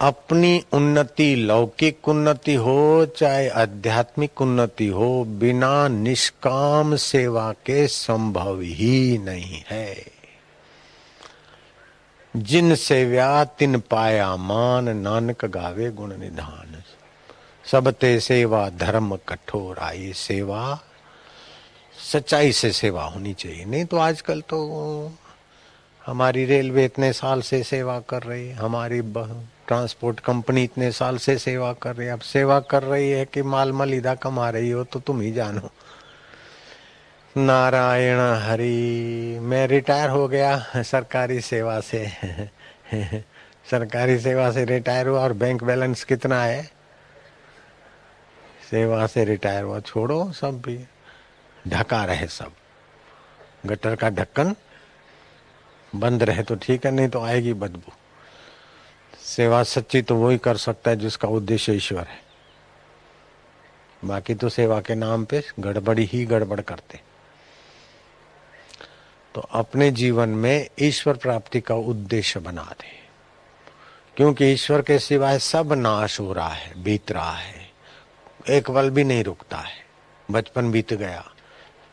अपनी उन्नति, लौकिक उन्नति हो चाहे आध्यात्मिक उन्नति हो, बिना निष्काम सेवा के संभव ही नहीं है। जिन सेव्या तिन पाया मान, नानक गावे गुण निधान। सब ते सेवा धर्म कठोर, आई सेवा सच्चाई से सेवा होनी चाहिए। नहीं तो आजकल तो हमारी रेलवे इतने साल से सेवा कर रही है, हमारी ट्रांसपोर्ट कंपनी इतने साल से सेवा कर रही है। अब सेवा कर रही है कि माल मलिदा कमा रही हो तो तुम ही जानो। नारायण हरि। मैं रिटायर हो गया सरकारी सेवा से सरकारी सेवा से रिटायर हुआ और बैंक बैलेंस कितना है? सेवा से रिटायर हुआ। छोड़ो, सब भी ढका रहे, सब गटर का ढक्कन बंद रहे तो ठीक है, नहीं तो आएगी बदबू। सेवा सच्ची तो वही कर सकता है जिसका उद्देश्य ईश्वर है। बाकी तो सेवा के नाम पे गड़बड़ी ही गड़बड़ करते। तो अपने जीवन में ईश्वर प्राप्ति का उद्देश्य बना दे, क्योंकि ईश्वर के सिवाय सब नाश हो रहा है, बीत रहा है, एक पल भी नहीं रुकता है। बचपन बीत गया,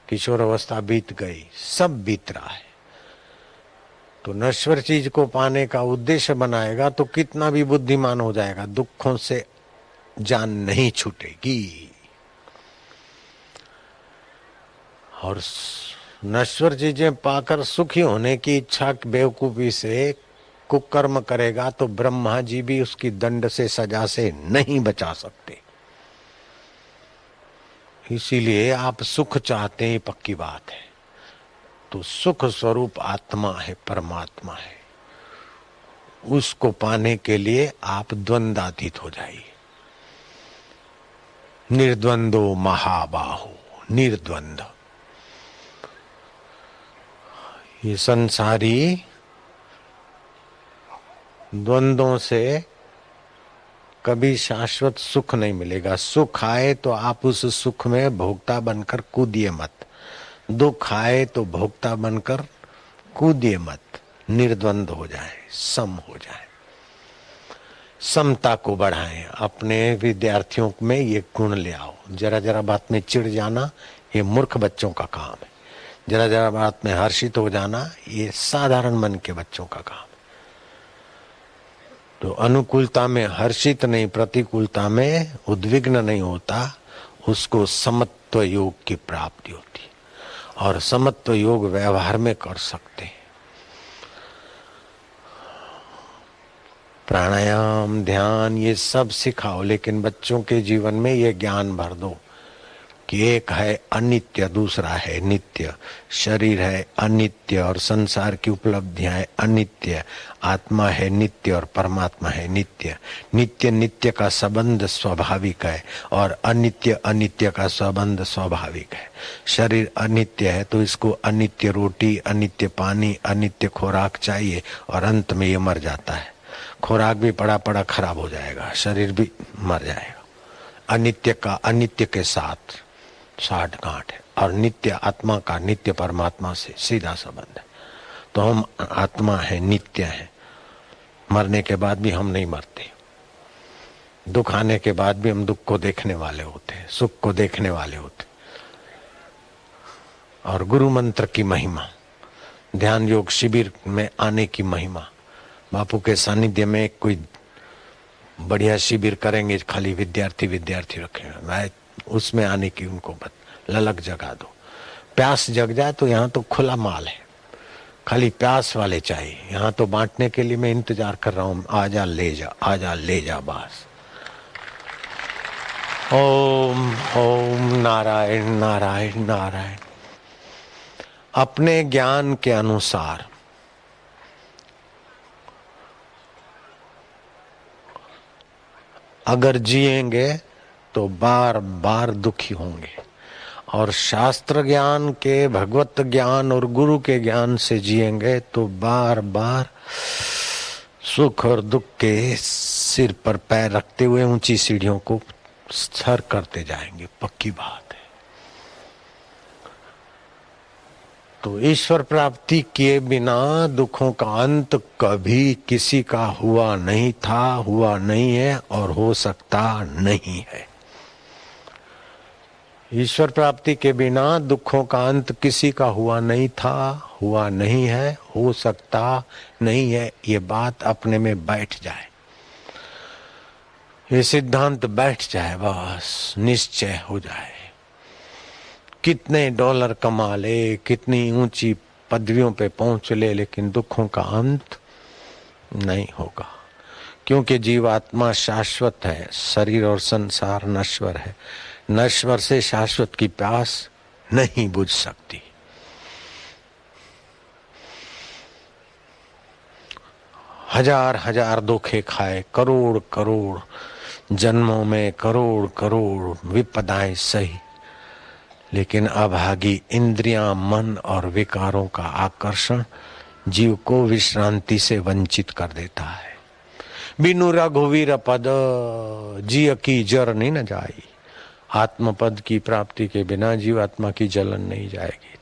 किशोर अवस्था बीत गई, सब बीत रहा है। तो नश्वर चीज को पाने का उद्देश्य बनाएगा तो कितना भी बुद्धिमान हो जाएगा, दुखों से जान नहीं छूटेगी। और नश्वर चीजें पाकर सुखी होने की इच्छा बेवकूफी से कुकर्म करेगा तो ब्रह्मा जी भी उसकी दंड से, सजा से नहीं बचा सकते। इसीलिए आप सुख चाहते हैं, पक्की बात है, तो सुख स्वरूप आत्मा है, परमात्मा है, उसको पाने के लिए आप द्वंद्वातीत हो जाइए। निर्द्वंदो महाबाहो, निर्द्वंद। ये संसारी द्वंद्वों से कभी शाश्वत सुख नहीं मिलेगा। सुख आए तो आप उस सुख में भोक्ता बनकर कूदिए मत, दुख आए तो भोक्ता बनकर कूदिए मत। निर्द्वंद हो जाए, सम हो जाए, समता को बढ़ाएं। अपने विद्यार्थियों में ये गुण ले आओ। जरा जरा बात में चिढ़ जाना ये मूर्ख बच्चों का काम है, जरा जरा बात में हर्षित हो जाना ये साधारण मन के बच्चों का काम है। तो अनुकूलता में हर्षित नहीं, प्रतिकूलता में उद्विग्न नहीं होता, उसको समत्व योग की प्राप्ति होती। और समत्व योग व्यवहार में कर सकते हैं। प्राणायाम, ध्यान ये सब सिखाओ, लेकिन बच्चों के जीवन में ये ज्ञान भर दो कि एक है अनित्य, दूसरा है नित्य। शरीर है अनित्य और संसार की उपलब्धियां है अनित्य। आत्मा है नित्य और परमात्मा है नित्य। नित्य नित्य का संबंध स्वाभाविक है और अनित्य अनित्य का संबंध स्वाभाविक है। शरीर अनित्य है तो इसको अनित्य रोटी, अनित्य पानी, अनित्य खुराक चाहिए और अंत में ये मर जाता है। खुराक भी पड़ा पड़ा खराब हो जाएगा, शरीर भी मर जाएगा। अनित्य का अनित्य के साथ साठ गांठ है और नित्य आत्मा का नित्य परमात्मा से सीधा संबंध है। तो हम आत्मा है, नित्य है। मरने के बाद भी हम नहीं मरते। दुख आने के बाद भी हम दुख को देखने वाले होते हैं, सुख को देखने वाले होते। और गुरु मंत्र की महिमा, ध्यान योग शिविर में आने की महिमा, बापू के सानिध्य में कोई बढ़िया शिविर करेंगे, खाली विद्यार्थी विद्यार्थी रखेंगे, उसमें आने की उनको ललक जगा दो। प्यास जग जाए तो यहाँ तो खुला माल है, खाली प्यास वाले चाहिए। यहाँ तो बांटने के लिए मैं इंतजार कर रहा हूँ, आजा ले जा, आजा ले जा बस। ओम ओम नारायण नारायण नारायण। अपने ज्ञान के अनुसार अगर जिएंगे तो बार बार दुखी होंगे, और शास्त्र ज्ञान के, भगवत ज्ञान और गुरु के ज्ञान से जिएंगे तो बार बार सुख और दुख के सिर पर पैर रखते हुए ऊंची सीढ़ियों को सर करते जाएंगे, पक्की बात है। तो ईश्वर प्राप्ति किए बिना दुखों का अंत कभी किसी का हुआ नहीं था, हुआ नहीं है और हो सकता नहीं है। ईश्वर प्राप्ति के बिना दुखों का अंत किसी का हुआ नहीं था, हुआ नहीं है, हो सकता नहीं है। ये बात अपने में बैठ जाए, ये सिद्धांत बैठ जाए, बस निश्चय हो जाए। कितने डॉलर कमा ले, कितनी ऊंची पदवियों पे पहुंच ले, लेकिन दुखों का अंत नहीं होगा, क्योंकि जीवात्मा शाश्वत है, शरीर और संसार नश्वर है। नश्वर से शाश्वत की प्यास नहीं बुझ सकती। हजार हजार धोखे खाए, करोड़ करोड़ जन्मों में करोड़ करोड़ विपदाएं सही, लेकिन अभागी इंद्रियां, मन और विकारों का आकर्षण जीव को विश्रांति से वंचित कर देता है। बिनु रघुवीर पद जिय की जर नहीं न जाई। आत्मपद की प्राप्ति के बिना जीवात्मा की जलन नहीं जाएगी।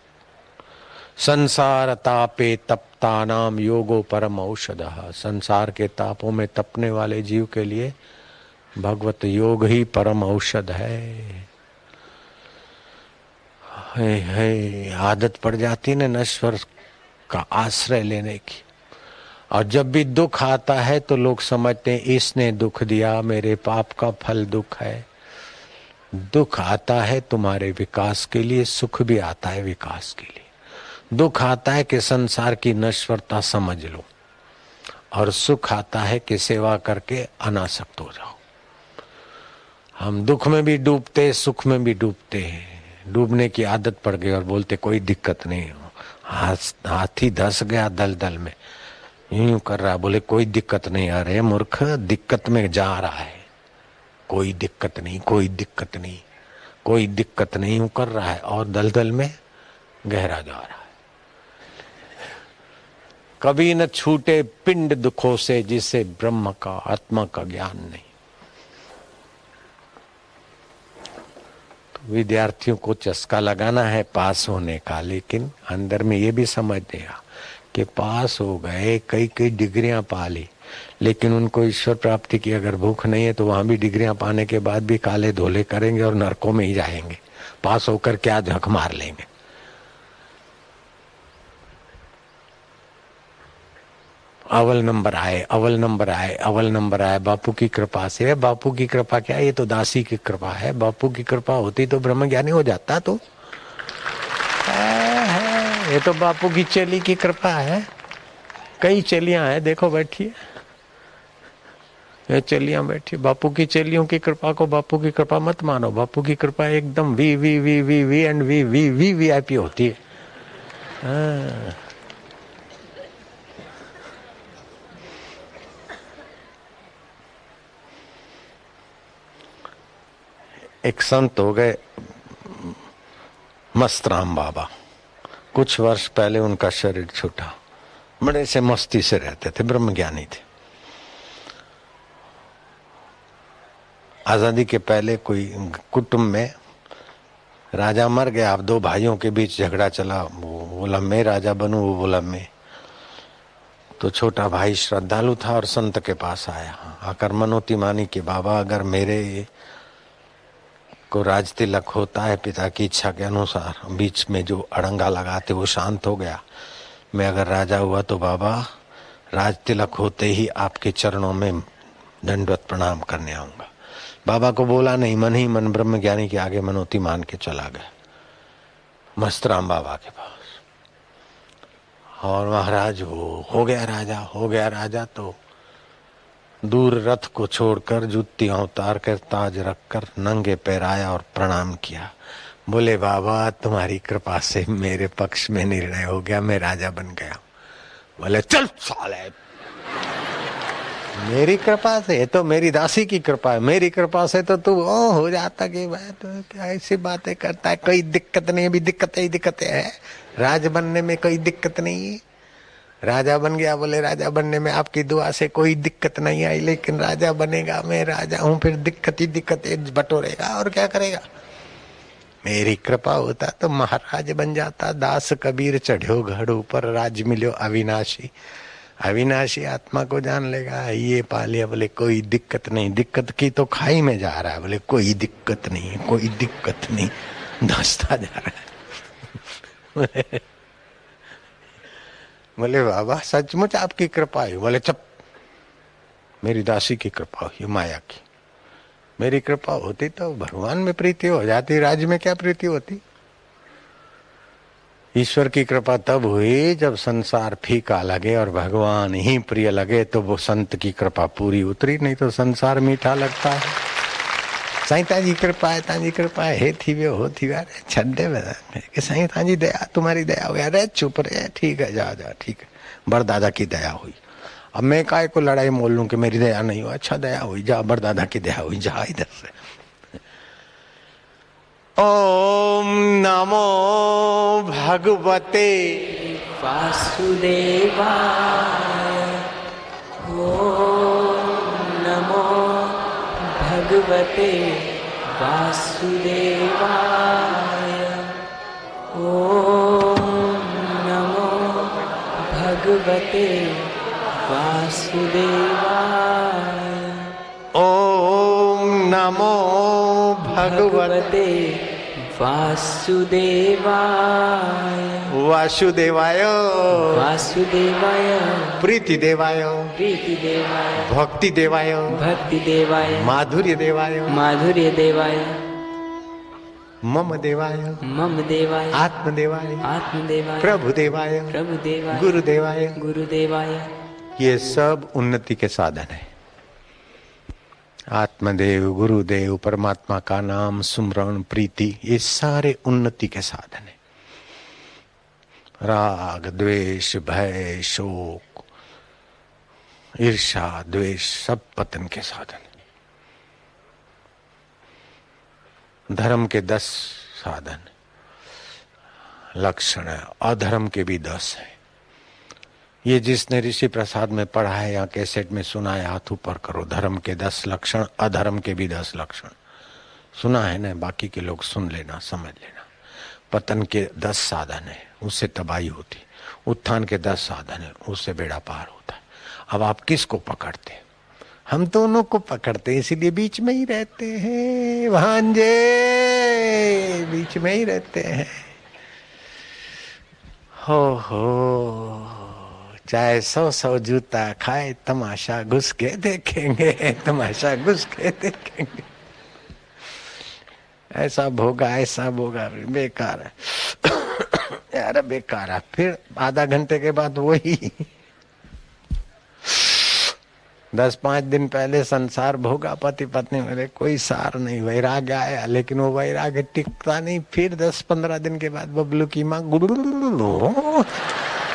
संसार तापे तप्ता नाम योगो परम औषधः। संसार के तापों में तपने वाले जीव के लिए भगवत योग ही परम औषध है। आदत पड़ जाती है नश्वर का आश्रय लेने की, और जब भी दुख आता है तो लोग समझते हैं इसने दुख दिया, मेरे पाप का फल दुख है। दुख आता है तुम्हारे विकास के लिए, सुख भी आता है विकास के लिए। दुख आता है कि संसार की नश्वरता समझ लो, और सुख आता है कि सेवा करके अनासक्त हो जाओ। हम दुख में भी डूबते, सुख में भी डूबते हैं। डूबने की आदत पड़ गई और बोलते कोई दिक्कत नहीं, हाथी धस गया दलदल में, यूं कर रहा, बोले कोई दिक्कत नहीं। अरे मूर्ख, दिक्कत में जा रहा है। कोई दिक्कत नहीं, कोई दिक्कत नहीं, कोई दिक्कत नहीं, यूं कर रहा है और दलदल में गहरा जा रहा है। कभी न छूटे पिंड दुखों से जिसे ब्रह्म का, आत्मा का ज्ञान नहीं। विद्यार्थियों को चस्का लगाना है पास होने का, लेकिन अंदर में ये भी समझ दिया कि पास हो गए, कई कई डिग्रियां पा ली, लेकिन उनको ईश्वर प्राप्ति की अगर भूख नहीं है तो वहां भी डिग्रियां पाने के बाद भी काले धोले करेंगे और नरकों में ही जाएंगे। पास होकर क्या झक मार लेंगे। अव्वल नंबर आए, अव्वल नंबर आए, अव्वल नंबर आए बापू की कृपा से। बापू की कृपा क्या, ये तो दासी की कृपा है। बापू की कृपा होती तो ब्रह्मज्ञानी हो जाता। तो ये तो बापू की चेली की कृपा है। कई चेलियां हैं, देखो बैठिए, ये चेलियां बैठी। बापू की चेलियों की कृपा को बापू की कृपा मत मानो। बापू की कृपा एकदम V V V V V and V V V VIP होती है। हाँ। एक संत हो गए मस्तराम बाबा। कुछ वर्ष पहले उनका शरीर छूटा। बड़े से मस्ती से रहते थे, ब्रह्मज्ञानी थे। आजादी के पहले कोई कुटुंब में राजा मर गया। अब दो भाइयों के बीच झगड़ा चला, वो बोला मैं राजा बनूं, वो बोला मैं। तो छोटा भाई श्रद्धालु था और संत के पास आया, आकर मनोती मानी कि बाबा अगर मेरे को राज तिलक होता है पिता की इच्छा के अनुसार, बीच में जो अड़ंगा लगाते वो शांत हो गया, मैं अगर राजा हुआ तो बाबा राज तिलक होते ही आपके चरणों में दंडवत प्रणाम करने आऊंगा। बाबा को बोला नहीं, मन ही मन ब्रह्मज्ञानी के आगे मनोती मान के चला गया मस्तराम बाबा के पास। और महाराज वो हो गया राजा, हो गया राजा। तो दूर रथ को छोड़कर जुतियां उतार कर ताज रखकर नंगे पैर आया और प्रणाम किया। बोले बाबा तुम्हारी कृपा से मेरे पक्ष में निर्णय हो गया, मैं राजा बन गया। बोले चल साले, मेरी कृपा से, ये तो मेरी दासी की कृपा है, मेरी कृपा से तो तू ओ हो जाता कि भाई तो क्या ऐसी बातें करता है। कोई दिक्कत नहीं, अभी दिक्कतें ही दिक्कतें है। राज बनने में कोई दिक्कत नहीं है। राजा बन गया, बोले राजा बनने में आपकी दुआ से कोई दिक्कत नहीं आई, लेकिन राजा बनेगा, मैं राजा हूं, फिर दिक्कत ही दिक्कत बटोरेगा और क्या करेगा। मेरी कृपा होता तो महाराज बन जाता। दास कबीर चढ़्यो घड़ ऊपर, राज मिलो अविनाशी। अविनाशी आत्मा को जान लेगा, ये पा लिया। बोले कोई दिक्कत नहीं, दिक्कत की तो खाई में जा रहा है। बोले कोई दिक्कत नहीं, कोई दिक्कत नहीं, धंसता जा रहा है। बोले बाबा सचमुच आपकी कृपा है। बोले चुप, मेरी दासी की कृपा हुई, माया की। मेरी कृपा होती तो भगवान में प्रीति हो जाती, राज्य में क्या प्रीति होती। ईश्वर की कृपा तब हुई जब संसार फीका लगे और भगवान ही प्रिय लगे, तो वो संत की कृपा पूरी उतरी, नहीं तो संसार मीठा लगता है। साईं ताजी कृपा है, ताजी कृपा है, हे थी वे हो थी वे, अरे छड्डे में कि साईं ताजी दया, तुम्हारी दया हुई। अरे चुप रहे, ठीक है जा जा, ठीक है, बड़दादा की दया हुई। अब मैं काय को लड़ाई मोल लूं कि मेरी दया नहीं हुई। अच्छा दया हुई, जा, बड़दादा की दया हुई, जा इधर से। ओम नमो भगवते वासुदेवाय। ओम नमो भगवते वासुदेवाय। ओम नमो भगवते वासुदेवाय। ओम नमो भगवते वासुदेवाय। वासुदेवाय वासुदेवाय। प्रीति देवाय प्रीति देवाय। भक्ति देवाय भक्ति देवाय। माधुर्य देवाय माधुर्य देवाय। मम देवाय मम देवाय। आत्म देवाय आत्म देवाय। प्रभु देवाय प्रभु देवाय। गुरु देवाय। गुरु देवाय। ये सब उन्नति के साधन है। आत्मदेव, गुरुदेव, परमात्मा का नाम, सुमरण, प्रीति, ये सारे उन्नति के साधन है। राग, द्वेष, भय, शोक, ईर्षा, द्वेष सब पतन के साधन है। धर्म के 10 साधन लक्षण है, अधर्म के भी 10 है। ये जिसने ऋषि प्रसाद में पढ़ा है या कैसेट में सुना है, हाथ ऊपर करो। धर्म के 10 लक्षण, अधर्म के भी 10 लक्षण सुना है ना, बाकी के लोग सुन लेना, समझ लेना। पतन के 10 साधन है, उससे तबाही होती। उत्थान के 10 साधन है, उससे बेड़ा पार होता है। अब आप किसको पकड़ते? हम दोनों को पकड़ते, इसीलिए बीच में ही रहते हैं भांजे, बीच में ही रहते हैं। हो चाहे 100 जूता खाए, तमाशा घुस के देखेंगे, तमाशा घुस के देखेंगे। ऐसा भोगा बेकार है यार, बेकार है। फिर आधा घंटे के बाद वही 10-5 दिन पहले संसार भोगा, पति पत्नी मेरे कोई सार नहीं, वैराग्य आया, लेकिन वो वैराग्य टिकता नहीं। फिर 10-15 दिन के बाद बबलू की माँ गुरु,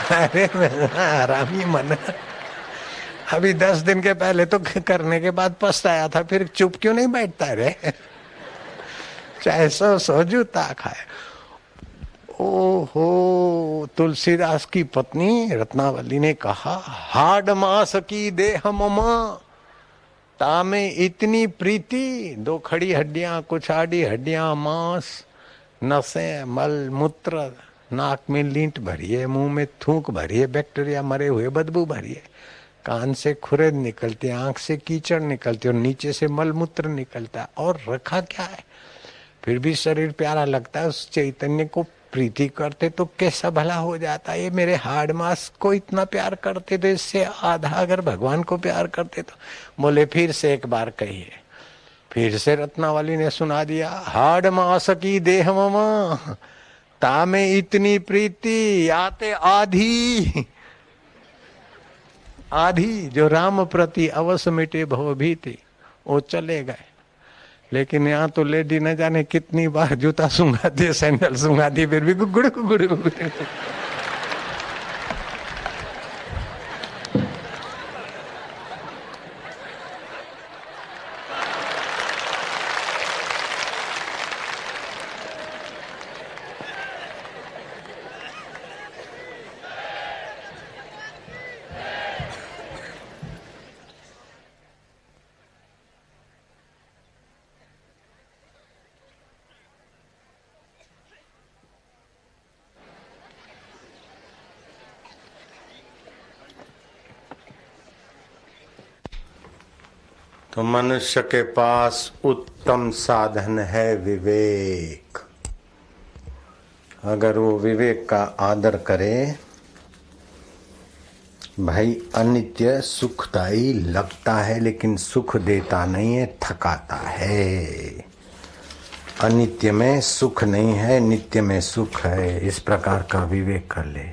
अरे आरामी मन। अभी 10 दिन के पहले तो करने के बाद पछताया था, फिर चुप क्यों नहीं बैठता रे? चाहे 100 जूता खाए। ओहो, तुलसीदास की पत्नी रत्नावली ने कहा, हाड मास की देह ममा, तामे इतनी प्रीति, 2 खड़ी हड्डियां, कुछ आड़ी हड्डियां, मांस, नसें, मल मूत्र, नाक में लींट भरी है, मुंह में थूक भरी है, बैक्टीरिया मरे हुए बदबू भरी है, कान से खुरेद निकलती है, आंख से कीचड़ निकलती है और नीचे से मलमूत्र निकलता है, और रखा क्या है? फिर भी शरीर प्यारा लगता है। उस चैतन्य को प्रीति करते तो कैसा भला हो जाता है। ये मेरे हाड़ मास को इतना प्यार करते तो इससे आधा अगर भगवान को प्यार करते तो। बोले फिर से एक बार कहिए। फिर से रत्नावली ने सुना दिया, हाड़ मास की देह ममा, तामे इतनी प्रीति, आते आधी आधी जो राम प्रति अवश्य मिटे भव भीति, वो चले गए। लेकिन यहाँ तो लेडी न जाने कितनी बार जूता सूंघा दी, सैंडल सूंघा दी, फिर भी गुड़ गुड़ गुड़। तो मनुष्य के पास उत्तम साधन है विवेक। अगर वो विवेक का आदर करे, भाई अनित्य सुखदायी लगता है लेकिन सुख देता नहीं है, थकाता है। अनित्य में सुख नहीं है, नित्य में सुख है। इस प्रकार का विवेक कर ले।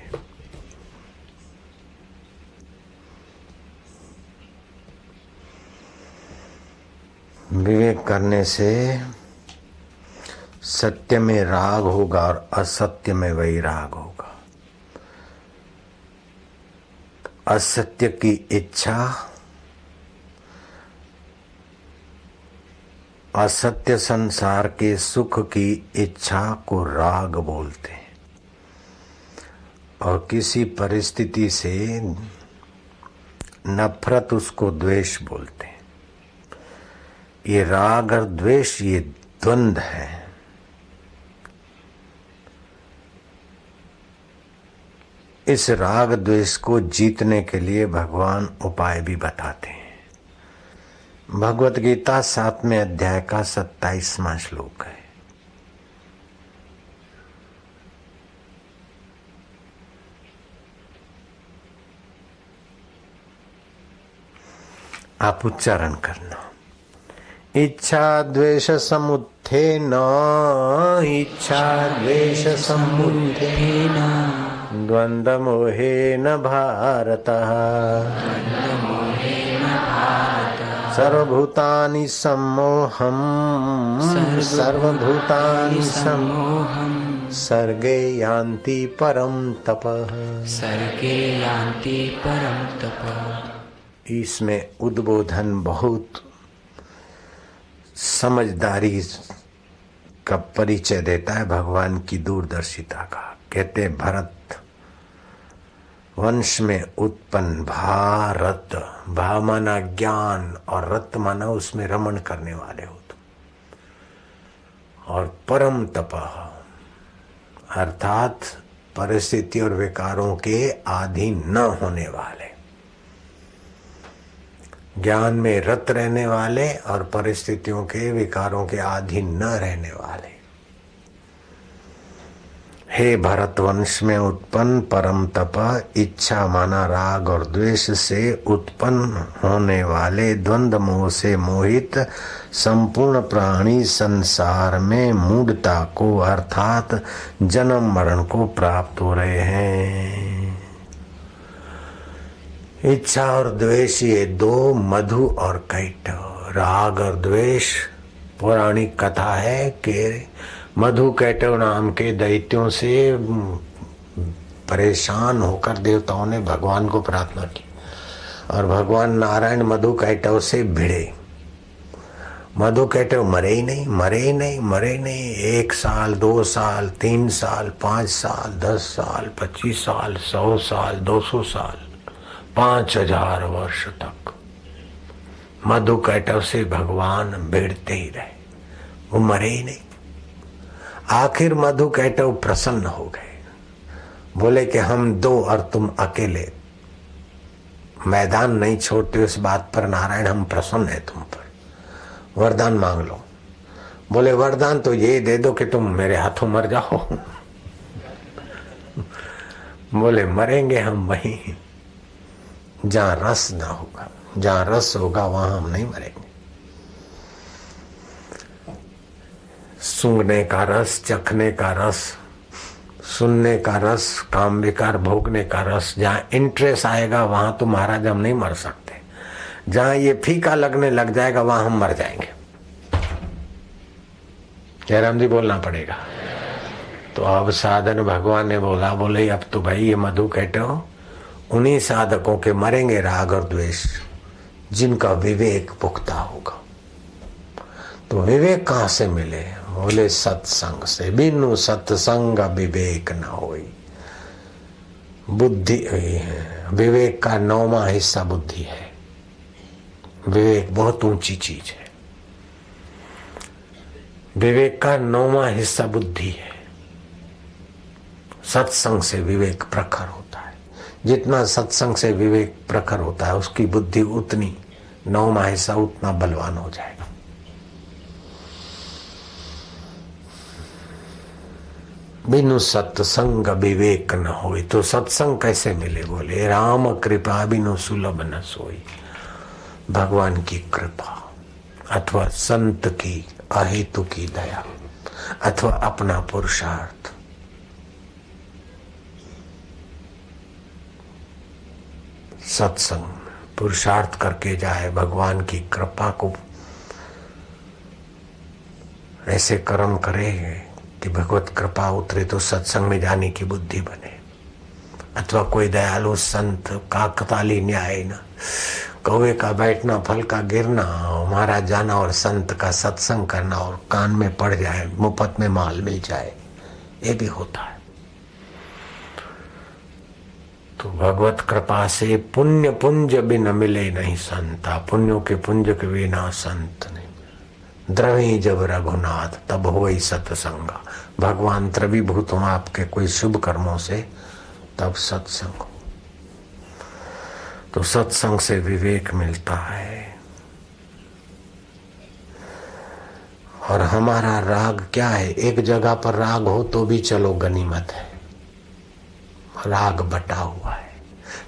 विवेक करने से सत्य में राग होगा और असत्य में वैराग होगा। असत्य की इच्छा, असत्य संसार के सुख की इच्छा को राग बोलते हैं और किसी परिस्थिति से नफरत उसको द्वेष बोलते हैं। ये राग और द्वेष ये द्वंद है। इस राग द्वेष को जीतने के लिए भगवान उपाय भी बताते हैं। भगवत गीता 7वें अध्याय का 27वां श्लोक है। आप उच्चारण करना। इच्छा द्वेष समुत्थेन, इच्छा द्वेष समुत्थेन द्वंद्व मोहेन भारत, सर्वभूतानि सम्मोहम्, सर्वभूतानि सम्मोहम्, सर्गे यान्ति परम तपः, सर्गे यान्ति परम तपः। इसमें उद्बोधन बहुत समझदारी का परिचय देता है भगवान की दूरदर्शिता का। कहते भरत वंश में उत्पन्न भारत, भा माना ज्ञान और रत माना उसमें रमण करने वाले हो तुम, और परम तपः अर्थात परिस्थिति और विकारों के अधीन न होने वाले, ज्ञान में रत रहने वाले और परिस्थितियों के विकारों के अधीन न रहने वाले। हे भरत वंश में उत्पन्न परम तप, इच्छा माना राग और द्वेष से उत्पन्न होने वाले द्वंद्व मोह से मोहित संपूर्ण प्राणी संसार में मूढ़ता को अर्थात जन्म मरण को प्राप्त हो रहे हैं। इच्छा और द्वेष ये दो, मधु और कैटव। राग और द्वेष पौराणिक कथा है कि मधु कैटव नाम के दैत्यों से परेशान होकर देवताओं ने भगवान को प्रार्थना की और भगवान नारायण मधु कैटव से भिड़े। मधु कैटव मरे ही नहीं, मरे ही नहीं, मरे नहीं। 1 साल, 2 साल, 3 साल, 5 साल, 10 साल, 25 साल, 100 साल, 200 साल, 5000 वर्ष तक मधु कैटव से भगवान भिड़ते ही रहे, वो मरे ही नहीं। आखिर मधु कैटव प्रसन्न हो गए, बोले कि हम 2 और तुम अकेले, मैदान नहीं छोड़ते। उस बात पर नारायण हम प्रसन्न है तुम पर, वरदान मांग लो। बोले वरदान तो ये दे दो कि तुम मेरे हाथों मर जाओ। बोले मरेंगे हम वहीं जहां रस ना होगा, जहां रस होगा वहां हम नहीं मरेंगे। सूंघने का रस, चखने का रस, सुनने का रस, काम विकार भोगने का रस, जहां इंटरेस्ट आएगा वहां तो महाराज हम नहीं मर सकते। जहां ये फीका लगने लग जाएगा वहां हम मर जाएंगे। जयराम जी बोलना पड़ेगा। तो अब साधन भगवान ने बोला, बोले अब तो भाई ये मधु कैटव उन्हीं साधकों के मरेंगे राग और द्वेष जिनका विवेक पुख्ता होगा। तो विवेक कहां से मिले? बोले सत्संग से। बिनु सत्संग विवेक न होई। बुद्धि है, विवेक का 9वां हिस्सा बुद्धि है। विवेक बहुत ऊंची चीज है। विवेक का 9वां हिस्सा बुद्धि है। सत्संग से विवेक प्रखर होता है। जितना सत्संग से विवेक प्रखर होता है उसकी बुद्धि उतनी 9वां हिस्सा उतना बलवान हो जाएगा। बिनु सत्संग विवेक न होई। तो सत्संग कैसे मिले? बोले राम कृपा बिनु सुलभ न सोई। भगवान की कृपा अथवा संत की अहेतु की दया अथवा अपना पुरुषार्थ, सत्संग पुरुषार्थ करके जाए, भगवान की कृपा को ऐसे कर्म करे कि भगवत कृपा उतरे तो सत्संग में जाने की बुद्धि बने। अथवा कोई दयालु संत काकताली न्याय न, कौवे का बैठना फल का गिरना, महाराज जाना और संत का सत्संग करना और कान में पड़ जाए, मुफ्त में माल मिल जाए, ये भी होता है। तो भगवत कृपा से पुण्य पुंज बिन मिले नहीं संता, पुण्यों के पुंज के बिना संत नहीं। द्रवी जब रघुनाथ तब होई सत्संगा। भगवान त्रिभुत हों आपके कोई शुभ कर्मों से, तब सत्संग हो। तो सत्संग से विवेक मिलता है। और हमारा राग क्या है? एक जगह पर राग हो तो भी चलो गनीमत है, राग बटा हुआ है।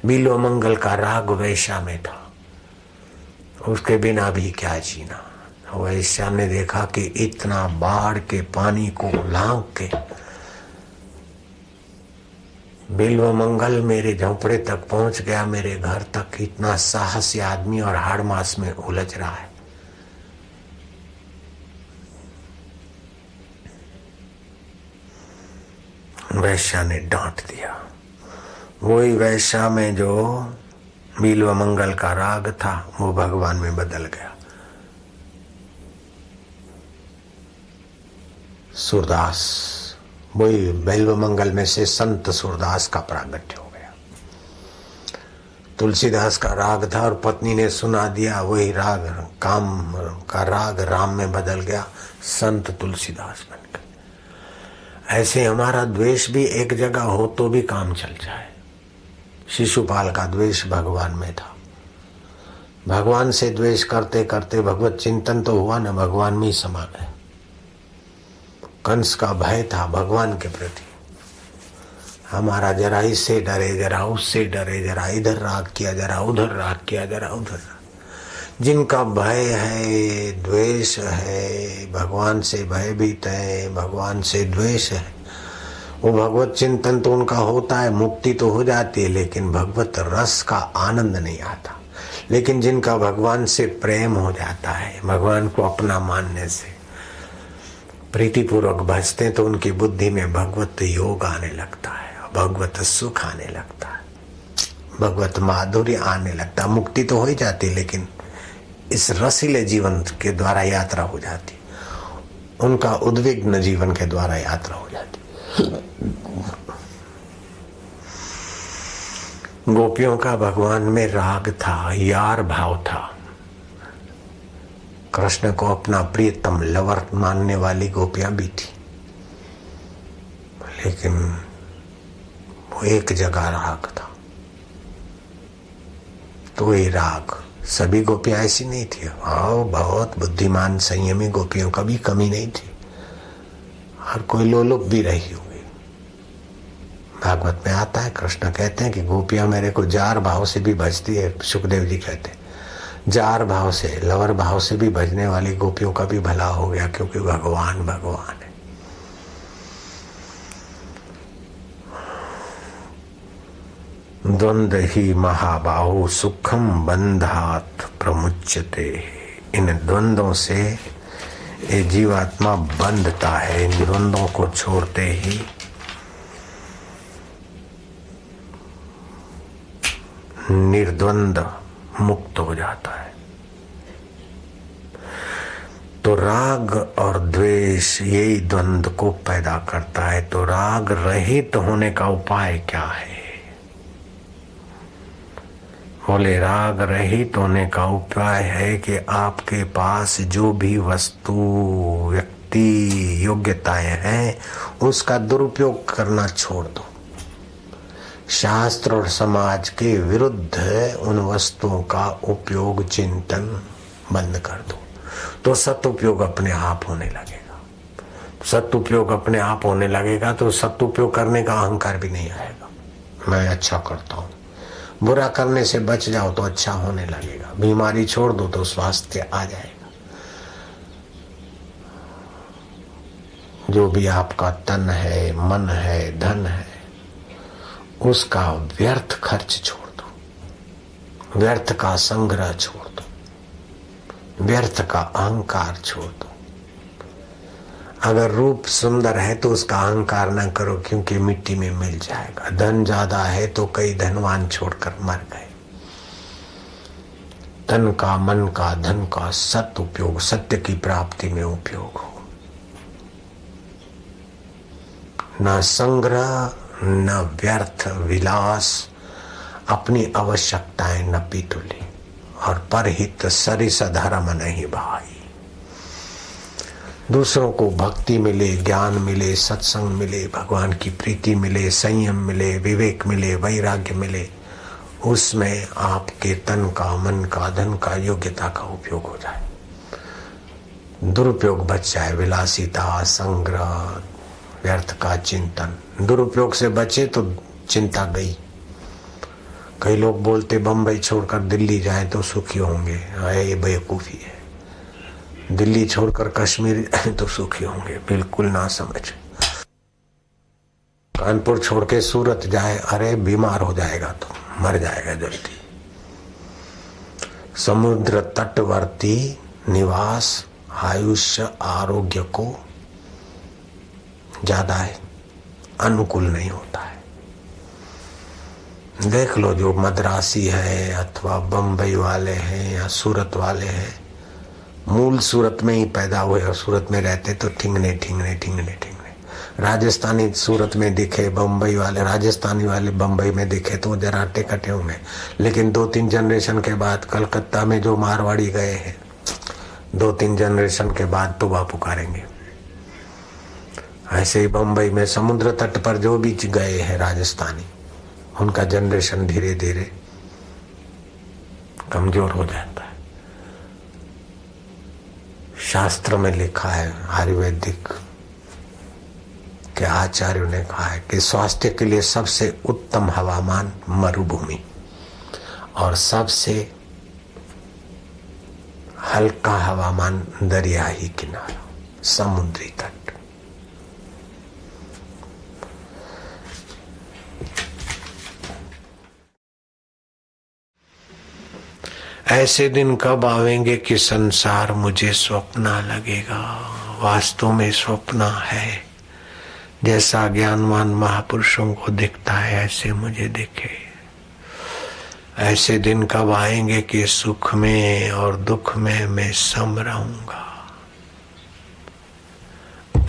बिल्व मंगल का राग वैश्या में था, उसके बिना भी क्या जीना। वैश्या ने देखा कि इतना बाढ़ के पानी को लांघ के बिल्व मंगल मेरे झोंपड़े तक पहुंच गया, मेरे घर तक। इतना साहसी आदमी और हाड़ मास में उलझ रहा है। वैश्या ने डांट दिया। वही वैश्या में जो बिल्व मंगल का राग था वो भगवान में बदल गया। सूरदास, वही बिल्व मंगल में से संत सूरदास का प्रागट्य हो गया। तुलसीदास का राग था और पत्नी ने सुना दिया, वही राग काम का राग राम में बदल गया, संत तुलसीदास बन गए। ऐसे हमारा द्वेष भी एक जगह हो तो भी काम चल जाए। शिशुपाल का द्वेष भगवान में था, भगवान से द्वेष करते करते भगवत चिंतन तो हुआ न, भगवान में ही समा गए। कंस का भय था भगवान के प्रति, हमारा जरा इससे डरे, जरा उससे डरे, जरा इधर राग किया, जरा उधर राग किया, जरा उधर। जिनका भय है, द्वेष है, भगवान से भयभीत है, भगवान से द्वेष है, वो भगवत चिंतन तो उनका होता है, मुक्ति तो हो जाती है, लेकिन भगवत रस का आनंद नहीं आता। लेकिन जिनका भगवान से प्रेम हो जाता है, भगवान को अपना मानने से प्रीतिपूर्वक भजते तो उनकी बुद्धि में भगवत योग आने लगता है, भगवत सुख आने लगता है, भगवत माधुर्य आने लगता है। मुक्ति तो हो ही जाती, लेकिन इस रसीले जीवन के द्वारा यात्रा हो जाती, उनका उद्विग्न जीवन के द्वारा यात्रा हो जाती। गोपियों का भगवान में राग था, यार भाव था। कृष्ण को अपना प्रियतम लवर मानने वाली गोपियां भी थी, लेकिन वो एक जगह राग था। तो ये राग, सभी गोपियां ऐसी नहीं थी। हाँ, बहुत बुद्धिमान संयमी गोपियों का भी कमी नहीं थी, हर कोई लोलुप भी रही हुई। भागवत में आता है, कृष्ण कहते हैं कि गोपियां मेरे को जार भाव से भी भजती है। सुखदेव जी कहते हैं जार भाव से, लवर भाव से भी भजने वाली गोपियों का भी भला हो गया, क्योंकि भगवान भगवान है। द्वंद्व ही महाबाहु सुखम बंधात प्रमुच्यते। इन द्वंद्वों से ये जीवात्मा बंधता है। इन द्वंद्वों को छोड़ते ही निर्द्वंद मुक्त हो जाता है। तो राग और द्वेष यही द्वंद्व को पैदा करता है। तो राग रहित होने का उपाय क्या है? बोले राग रहित होने का उपाय है कि आपके पास जो भी वस्तु, व्यक्ति, योग्यताएं हैं, उसका दुरुपयोग करना छोड़ दो। शास्त्र और समाज के विरुद्ध उन वस्तुओं का उपयोग चिंतन बंद कर दो तो सदुपयोग अपने आप होने लगेगा। सदुपयोग अपने आप होने लगेगा तो सदुपयोग करने का अहंकार भी नहीं आएगा। मैं अच्छा करता हूँ। बुरा करने से बच जाओ तो अच्छा होने लगेगा। बीमारी छोड़ दो तो स्वास्थ्य आ जाएगा। जो भी आपका तन है, मन है, धन है, उसका व्यर्थ खर्च छोड़ दो, व्यर्थ का संग्रह छोड़ दो, व्यर्थ का अहंकार छोड़ दो। अगर रूप सुंदर है तो उसका अहंकार न करो, क्योंकि मिट्टी में मिल जाएगा। धन ज्यादा है तो कई धनवान छोड़कर मर गए। तन का, मन का, धन का सत उपयोग, सत्य की प्राप्ति में उपयोग हो। न संग्रह, न व्यर्थ विलास, अपनी आवश्यकताएं न पीतुली, और परहित सरिस धर्म नहीं भाई। दूसरों को भक्ति मिले, ज्ञान मिले, सत्संग मिले, भगवान की प्रीति मिले, संयम मिले, विवेक मिले, वैराग्य मिले, उसमें आपके तन का, मन का, धन का, योग्यता का उपयोग हो जाए, दुरुपयोग बच जाए। विलासिता, संग्रह, व्यर्थ का चिंतन। दुरुपयोग से बचे तो चिंता गई। कई लोग बोलते बंबई छोड़कर दिल्ली जाएं तो सुखी होंगे। ये बेवकूफी है। दिल्ली छोड़कर कश्मीर जाएं तो सुखी होंगे, बिल्कुल ना समझ। कानपुर छोड़ के सूरत जाए, अरे बीमार हो जाएगा तो मर जाएगा जल्दी। समुद्र तटवर्ती निवास आयुष्य आरोग्य को ज्यादा है अनुकूल नहीं होता है। देख लो, जो मद्रासी है अथवा बंबई वाले हैं या सूरत वाले हैं, मूल सूरत में ही पैदा हुए और सूरत में रहते तो ठिंगने ठिंगने ठिंगने ठिंगने। राजस्थानी सूरत में दिखे, बंबई वाले, राजस्थानी वाले बंबई में दिखे तो जरा टेकटे होंगे। लेकिन 2-3 जनरेशन के बाद कलकत्ता में जो मारवाड़ी गए हैं, 2-3 जनरेशन के बाद तो वह पुकारेंगे। ऐसे ही बंबई में समुद्र तट पर जो भी गए हैं राजस्थानी, उनका जनरेशन धीरे धीरे कमजोर हो जाता है। शास्त्र में लिखा है, आयुर्वेदिक के आचार्यों ने कहा है कि स्वास्थ्य के लिए सबसे उत्तम हवामान मरुभूमि और सबसे हल्का हवामान दरिया ही किनारा, समुद्री तट। ऐसे दिन कब आवेंगे कि संसार मुझे स्वप्न लगेगा। वास्तव में स्वप्न है। जैसा ज्ञानवान महापुरुषों को दिखता है ऐसे मुझे दिखे। ऐसे दिन कब आएंगे कि सुख में और दुख में मैं सम रहूंगा।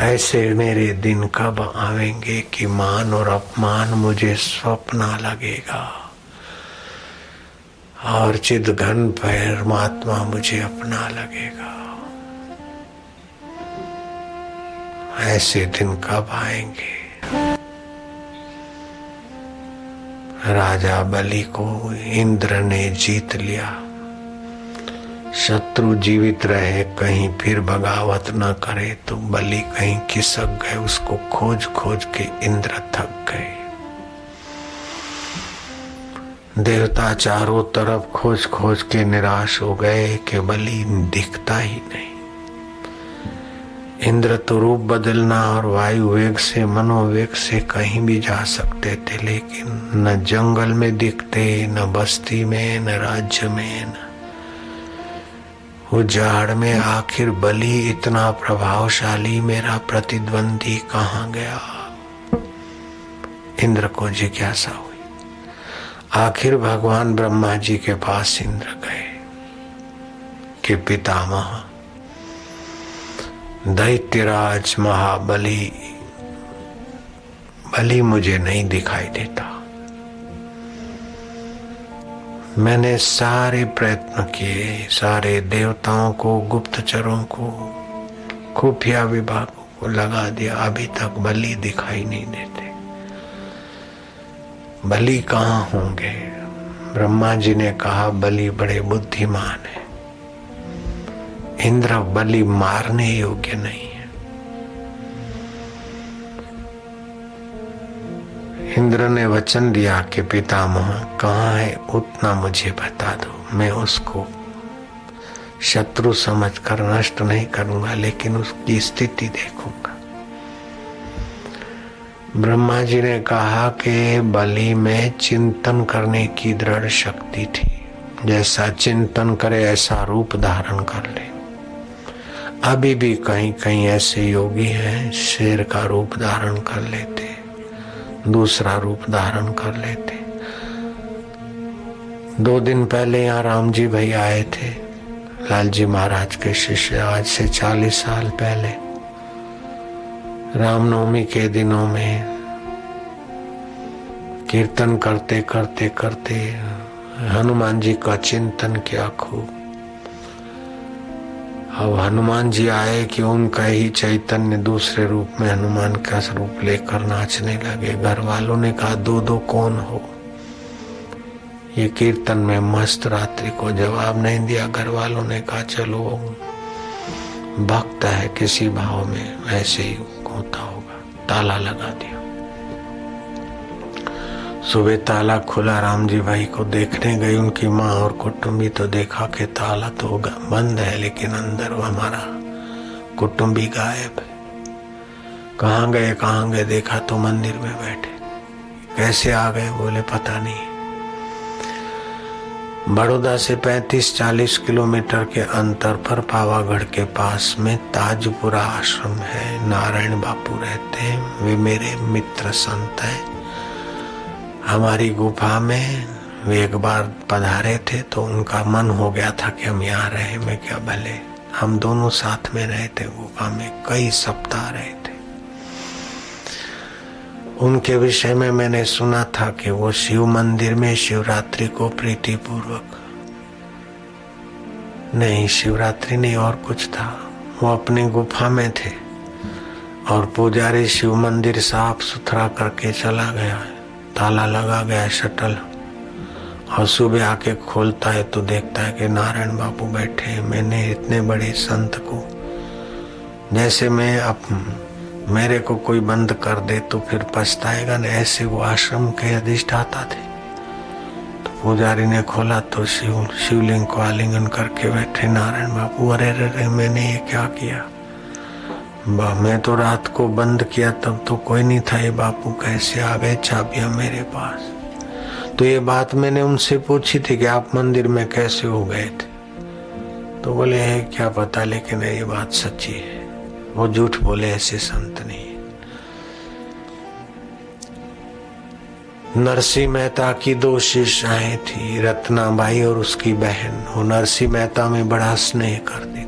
ऐसे मेरे दिन कब आवेंगे कि मान और अपमान मुझे स्वप्न लगेगा और चिद घन परमात्मा मुझे अपना लगेगा। ऐसे दिन कब आएंगे। राजा बलि को इंद्र ने जीत लिया। शत्रु जीवित रहे, कहीं फिर बगावत न करे तो बलि कहीं खिसक गए। उसको खोज खोज के इंद्र थक गए। देवता चारों तरफ खोज खोज के निराश हो गए कि बलि दिखता ही नहीं। इंद्र तो रूप बदलना और वायु वेग से, मनोवेग से कहीं भी जा सकते थे, लेकिन न जंगल में दिखते, न बस्ती में, न राज्य में, न उजाड़ में। आखिर बलि इतना प्रभावशाली मेरा प्रतिद्वंदी कहाँ गया? इंद्र को जिज्ञासा हुई। आखिर भगवान ब्रह्मा जी के पास इंद्र गए कि पितामह दैत्यराज महाबली बलि मुझे नहीं दिखाई देता। मैंने सारे प्रयत्न किए, सारे देवताओं को, गुप्तचरों को, खुफिया विभागों को लगा दिया, अभी तक बलि दिखाई नहीं देते। बलि कहाँ होंगे? ब्रह्मा जी ने कहा बलि बड़े बुद्धिमान है, इंद्र बलि मारने योग्य नहीं है। इंद्र ने वचन दिया कि पितामह कहाँ है उतना मुझे बता दो, मैं उसको शत्रु समझकर नष्ट नहीं करूंगा, लेकिन उसकी स्थिति देखूंगा। ब्रह्मा जी ने कहा कि बलि में चिंतन करने की दृढ़ शक्ति थी, जैसा चिंतन करे ऐसा रूप धारण कर ले। अभी भी कहीं कहीं ऐसे योगी हैं शेर का रूप धारण कर लेते, दूसरा रूप धारण कर लेते। 2 दिन पहले यहाँ राम जी भाई आए थे, लालजी महाराज के शिष्य। आज से 40 साल पहले रामनवमी के दिनों में कीर्तन करते करते करते हनुमान जी का चिंतन किया खूब। अब हनुमान जी आए कि उनका ही चैतन्य दूसरे रूप में हनुमान का रूप लेकर नाचने लगे। घर वालों ने कहा दो दो कौन हो? ये कीर्तन में मस्त रात्रि को जवाब नहीं दिया। घर वालों ने कहा चलो भक्त है किसी भाव में, ऐसे ही होता होगा। ताला लगा दिया। सुबह ताला खुला, राम जी भाई को देखने गई उनकी माँ और कुटुंबी, तो देखा कि ताला तो बंद है लेकिन अंदर वो हमारा कुटुंबी गायब है। कहाँ गए देखा तो मंदिर में बैठे। कैसे आ गए? बोले पता नहीं। बड़ौदा से 35-40 किलोमीटर के अंतर पर पावागढ़ के पास में ताजपुरा आश्रम है। नारायण बापू रहते हैं, वे मेरे मित्र संत हैं। हमारी गुफा में वे एक बार पधारे थे तो उनका मन हो गया था कि हम यहाँ रहे। मैं क्या भले, हम दोनों साथ में रहे थे गुफा में, कई सप्ताह रहे थे। उनके विषय में मैंने सुना था कि वो शिव मंदिर में शिवरात्रि को प्रीति पूर्वक, नहीं शिवरात्रि नहीं और कुछ था, वो अपनी गुफा में थे और पुजारी शिव मंदिर साफ सुथरा करके चला गया। ताला लगा गया शटल, और सुबह आके खोलता है तो देखता है कि नारायण बापू बैठे हैं। मैंने इतने बड़े संत को, जैसे मैं अब मेरे को कोई बंद कर दे तो फिर पछताएगा न, ऐसे वो आश्रम के अधिष्ठाता थे। तो पुजारी ने खोला तो शिवलिंग को आलिंगन करके बैठे नारायण बापू। अरे रे मैंने ये क्या किया? मैं तो रात को बंद किया तब तो कोई नहीं था, ये बापू कैसे आ गए चाबियां मेरे पास? तो ये बात मैंने उनसे पूछी थी कि आप मंदिर में कैसे हो गए थे? तो बोले है क्या पता, लेकिन ये बात सच्ची है। वो झूठ बोले ऐसे संत नहीं। नरसिंह मेहता की 2 शिष्याएं थी, रत्नाबाई और उसकी बहन। वो नरसिंह मेहता में बड़ा स्नेह करती थी।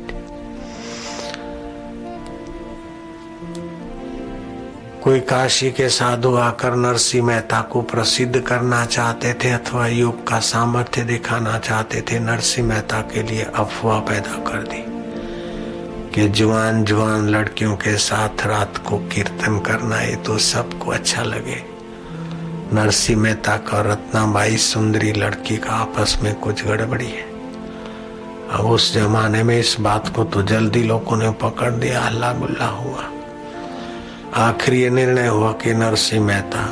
कोई काशी के साधु आकर नरसिंह मेहता को प्रसिद्ध करना चाहते थे अथवा योग का सामर्थ्य दिखाना चाहते थे। नरसिंह मेहता के लिए अफवाह पैदा कर दी कि जवान जवान लड़कियों के साथ रात को कीर्तन करना ये तो सबको अच्छा लगे। नरसिंह मेहता का रत्नाबाई सुंदरी लड़की का आपस में कुछ गड़बड़ी है। अब उस जमाने में इस बात को तो जल्दी लोगों ने पकड़ दिया, हल्ला गुल्ला हुआ। आखिर ये निर्णय हुआ कि नरसिंह मेहता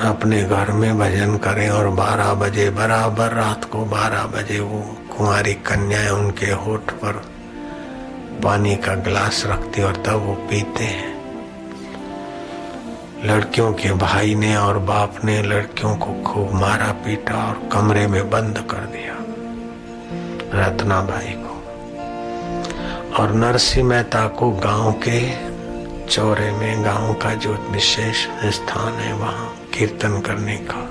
अपने घर में भजन करें और 12 बजे बराबर, रात को 12 बजे वो कुंवारी कन्याएं उनके होठ पर पानी का गिलास रखती और तब वो पीते हैं। लड़कियों के भाई ने और बाप ने लड़कियों को खूब मारा पीटा और कमरे में बंद कर दिया रत्नाबाई को। और नरसिंह मेहता को गांव के चौरे में, गांव का जो विशेष स्थान है वहां कीर्तन करने का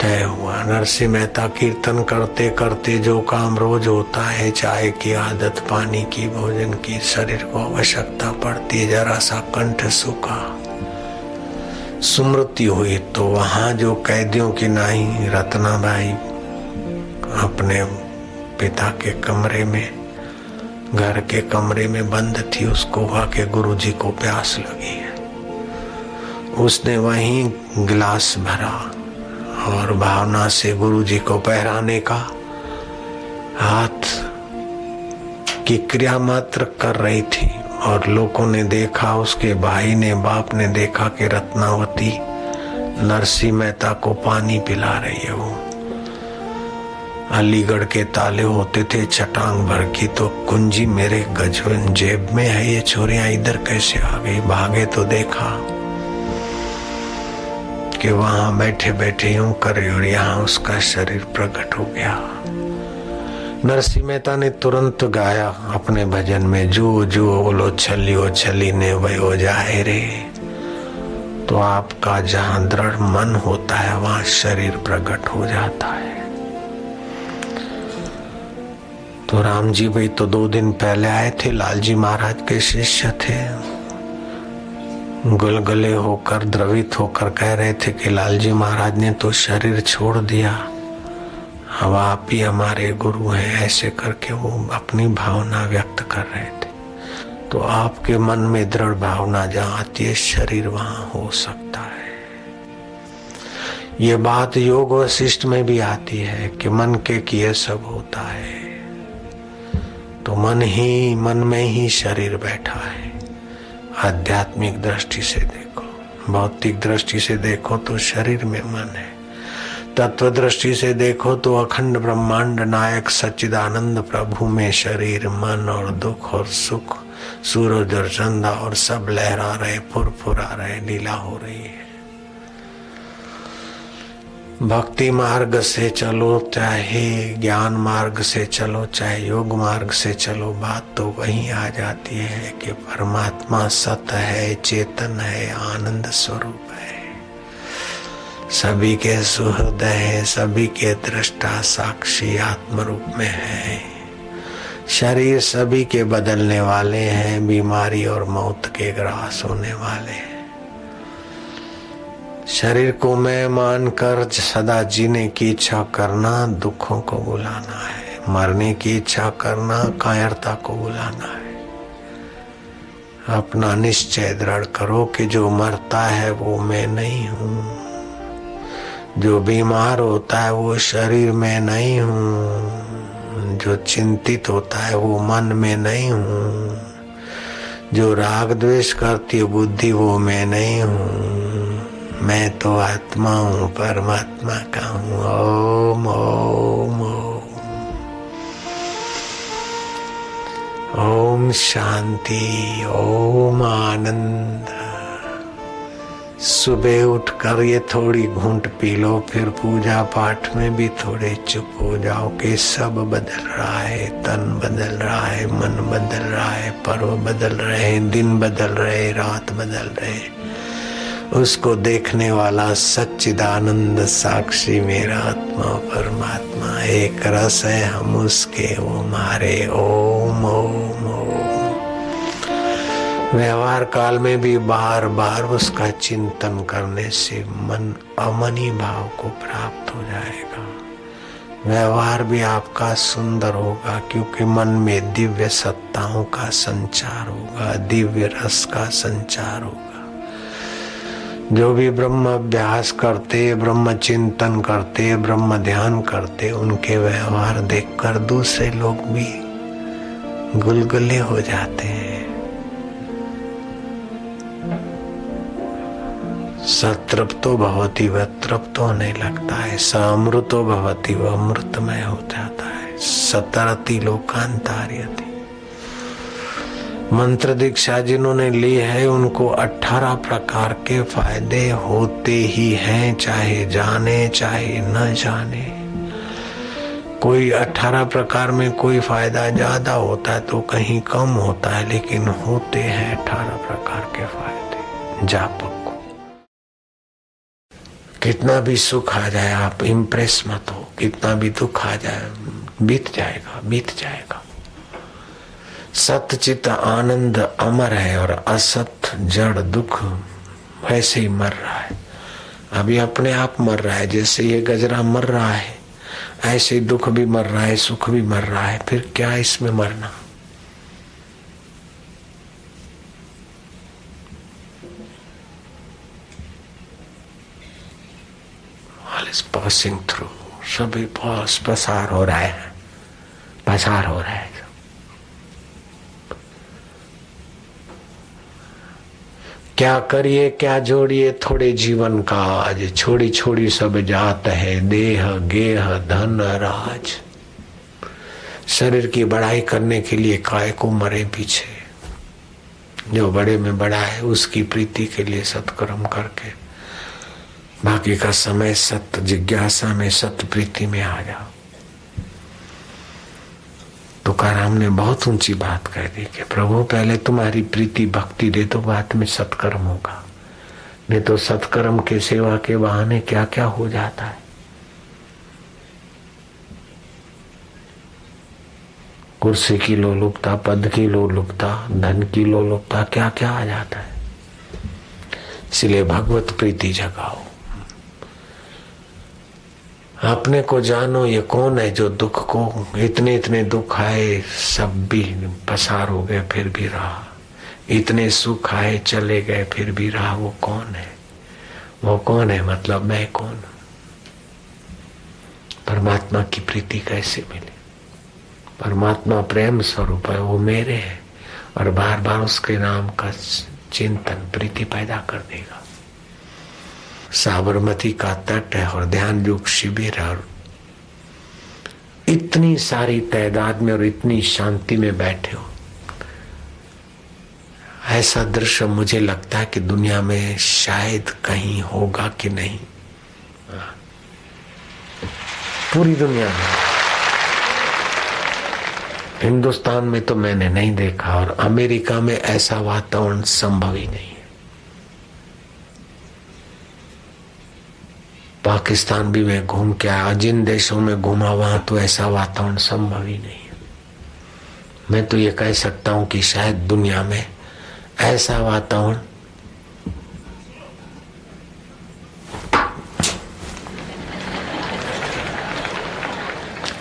तय हुआ। नरसिंह मेहता कीर्तन करते करते जो काम रोज होता है, चाय की आदत, पानी की, भोजन की, शरीर को आवश्यकता पड़ती है, जरा सा कंठ सूखा, स्मृति हुई तो वहां जो कैदियों की नाई रत्नाबाई अपने पिता के कमरे में, घर के कमरे में बंद थी। उसको हुआ कि गुरुजी को प्यास लगी है। उसने वहीं गिलास भरा और भावना से गुरु जी को पहराने का हाथ की क्रिया मात्र कर रही थी। और लोगों ने देखा, उसके भाई ने, बाप ने देखा कि रत्नावती नरसिंह मेहता को पानी पिला रही है। वो अलीगढ़ के ताले होते थे छटांग भर की, तो कुंजी मेरे गजवन जेब में है, ये छोरियां इधर कैसे आ गई? भागे तो देखा कि वहां बैठे बैठे यूं करे और यहाँ उसका शरीर प्रकट हो गया। नरसिंह मेहता ने तुरंत गाया अपने भजन में, जो जो बोलो छलियो छली ने वयो जाए रे। तो आपका जहां दृढ़ मन होता है वहां शरीर प्रकट हो जाता है। तो राम जी भाई तो 2 दिन पहले आए थे, लालजी महाराज के शिष्य थे। गुलगुले होकर, द्रवित होकर कह रहे थे कि लालजी महाराज ने तो शरीर छोड़ दिया, अब आप ही हमारे गुरु हैं। ऐसे करके वो अपनी भावना व्यक्त कर रहे थे। तो आपके मन में दृढ़ भावना जहाँ आती है, शरीर वहां हो सकता है। ये बात योग वशिष्ठ में भी आती है कि मन के किए सब होता है। तो मन में ही शरीर बैठा है। आध्यात्मिक दृष्टि से देखो, भौतिक दृष्टि से देखो तो शरीर में मन है, तत्व दृष्टि से देखो तो अखंड ब्रह्मांड नायक सच्चिदानंद प्रभु में शरीर, मन और दुख और सुख, सूरज और चंदा और सब लहरा रहे, फुरफुरा रहे, लीला हो रही है। भक्ति मार्ग से चलो, चाहे ज्ञान मार्ग से चलो, चाहे योग मार्ग से चलो, बात तो वही आ जाती है कि परमात्मा सत है, चेतन है, आनंद स्वरूप है, सभी के सुहृदय है, सभी के दृष्टा साक्षी आत्म रूप में है। शरीर सभी के बदलने वाले हैं, बीमारी और मौत के ग्रास होने वाले हैं। शरीर को मैं मानकर सदा जीने की इच्छा करना दुखों को बुलाना है, मरने की इच्छा करना कायरता को बुलाना है। अपना निश्चय दृढ़ करो कि जो मरता है वो मैं नहीं हूँ, जो बीमार होता है वो शरीर में नहीं हूँ, जो चिंतित होता है वो मन में नहीं हूँ, जो राग द्वेष करती है बुद्धि वो मैं नहीं हूँ, मैं तो आत्मा हूँ, परमात्मा का हूँ। ओम ओम ओम ओम शांति, ओम आनंद। सुबह उठकर ये थोड़ी घूंट पी लो, फिर पूजा पाठ में भी थोड़े चुप हो जाओ कि सब बदल रहा है, तन बदल रहा है, मन बदल रहा है, पर्व बदल रहे हैं, दिन बदल रहे, रात बदल रहे। उसको देखने वाला सच्चिदानंद साक्षी मेरा आत्मा परमात्मा एक रस है, हम उसके वो हमारे। ओम ओम ओम। व्यवहार काल में भी बार बार उसका चिंतन करने से मन अमनी भाव को प्राप्त हो जाएगा। व्यवहार भी आपका सुंदर होगा क्योंकि मन में दिव्य सत्ताओं का संचार होगा, दिव्य रस का संचार होगा। जो भी ब्रह्म अभ्यास करते, ब्रह्म चिंतन करते, ब्रह्म ध्यान करते, उनके व्यवहार देखकर दूसरे लोग भी गुलगुले हो जाते हैं। सतृप्तो भवति, वह तृप्त होने लगता है। सामृतो भवति, वह अमृतमय हो जाता है। सतरति लोकांतार्यति। मंत्र दीक्षा जिन्होंने ली है उनको 18 प्रकार के फायदे होते ही हैं, चाहे जाने चाहे न जाने। कोई 18 प्रकार में कोई फायदा ज्यादा होता है तो कहीं कम होता है, लेकिन होते हैं 18 प्रकार के फायदे जापक को। कितना भी सुख आ जाए आप इम्प्रेस मत हो, कितना भी दुख आ जाए बीत जाएगा, बीत जाएगा। सतचित आनंद अमर है और असत जड़ दुख वैसे ही मर रहा है। अभी अपने आप मर रहा है, जैसे ये गजरा मर रहा है ऐसे ही दुख भी मर रहा है, सुख भी मर रहा है। फिर क्या इसमें मरना? पासिंग थ्रू, सभी पास पसार हो रहा है, पसार हो रहा है। क्या करिए क्या जोड़िए थोड़े जीवन का आज, छोड़ी छोड़ी सब जात है, देह गेह धन राज। शरीर की बड़ाई करने के लिए काय को मरे पीछे, जो बड़े में बड़ा है उसकी प्रीति के लिए सत्कर्म करके बाकी का समय सत्य जिज्ञासा में सत्य प्रीति में आ जाओ। तुकाराम ने बहुत ऊंची बात कह दी कि प्रभु पहले तुम्हारी प्रीति भक्ति दे तो बाद में सत्कर्म होगा, नहीं तो सत्कर्म के सेवा के बहाने क्या क्या हो जाता है। कुर्सी की लोलुपता, पद की लोलुपता, धन की लोलुपता, क्या क्या आ जाता है। इसलिए भगवत प्रीति जगाओ, अपने को जानो। ये कौन है जो दुख को, इतने इतने दुख आए सब भी पसार हो गए फिर भी रहा, इतने सुख आए चले गए फिर भी रहा, वो कौन है? वो कौन है मतलब मैं कौन? परमात्मा की प्रीति कैसे मिले? परमात्मा प्रेम स्वरूप है, वो मेरे है, और बार बार उसके नाम का चिंतन प्रीति पैदा कर देगा। साबरमती का तट है और ध्यान योग शिविर है, और इतनी सारी तादाद में और इतनी शांति में बैठे हो। ऐसा दृश्य मुझे लगता है कि दुनिया में शायद कहीं होगा कि नहीं, पूरी दुनिया में। हिंदुस्तान में तो मैंने नहीं देखा, और अमेरिका में ऐसा वातावरण संभव ही नहीं है। पाकिस्तान भी मैं घूम के आया, जिन देशों में घूमा वहां तो ऐसा वातावरण संभव ही नहीं है। मैं तो ये कह सकता हूं कि शायद दुनिया में ऐसा वातावरण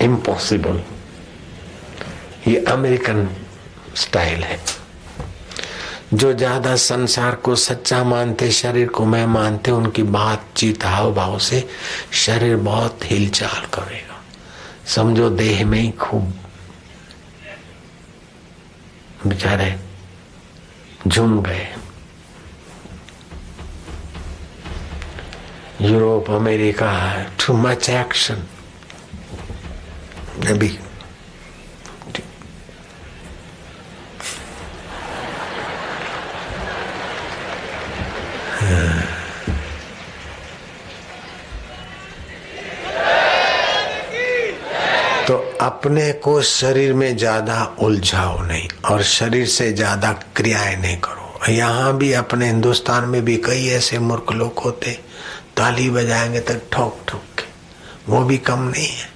इम्पॉसिबल। ये अमेरिकन स्टाइल है। जो ज्यादा संसार को सच्चा मानते, शरीर को मैं मानते, उनकी बातचीत हाव भाव से शरीर बहुत हिलचाल करेगा। समझो देह में ही खूब बेचारे झूम गए। Europe America too much action. अभी तो अपने को शरीर में ज्यादा उलझाओ नहीं, और शरीर से ज्यादा क्रियाएं नहीं करो। यहाँ भी अपने हिंदुस्तान में भी कई ऐसे मूर्ख लोग होते, ताली बजाएंगे तो ठोक ठोक के, वो भी कम नहीं है।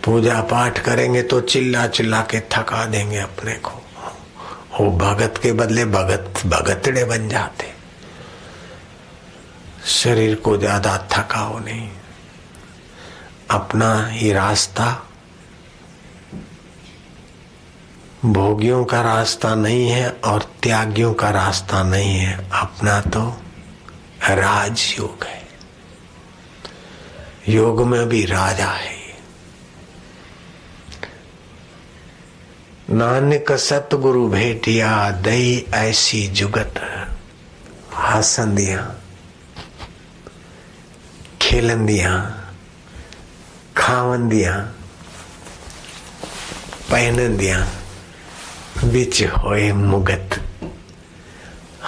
पूजा पाठ करेंगे तो चिल्ला चिल्ला के थका देंगे अपने को। वो भगत के बदले भगतड़े बन जाते। शरीर को ज्यादा थकाओ नहीं। अपना ही रास्ता भोगियों का रास्ता नहीं है और त्यागियों का रास्ता नहीं है। अपना तो राजयोग है। योग में भी राजा है। नानक सतगुरु भेटिया, दई ऐसी जुगत। हसंदियां खेलंदियां खावंदियां पहनंदियां, बिच होए मुगत।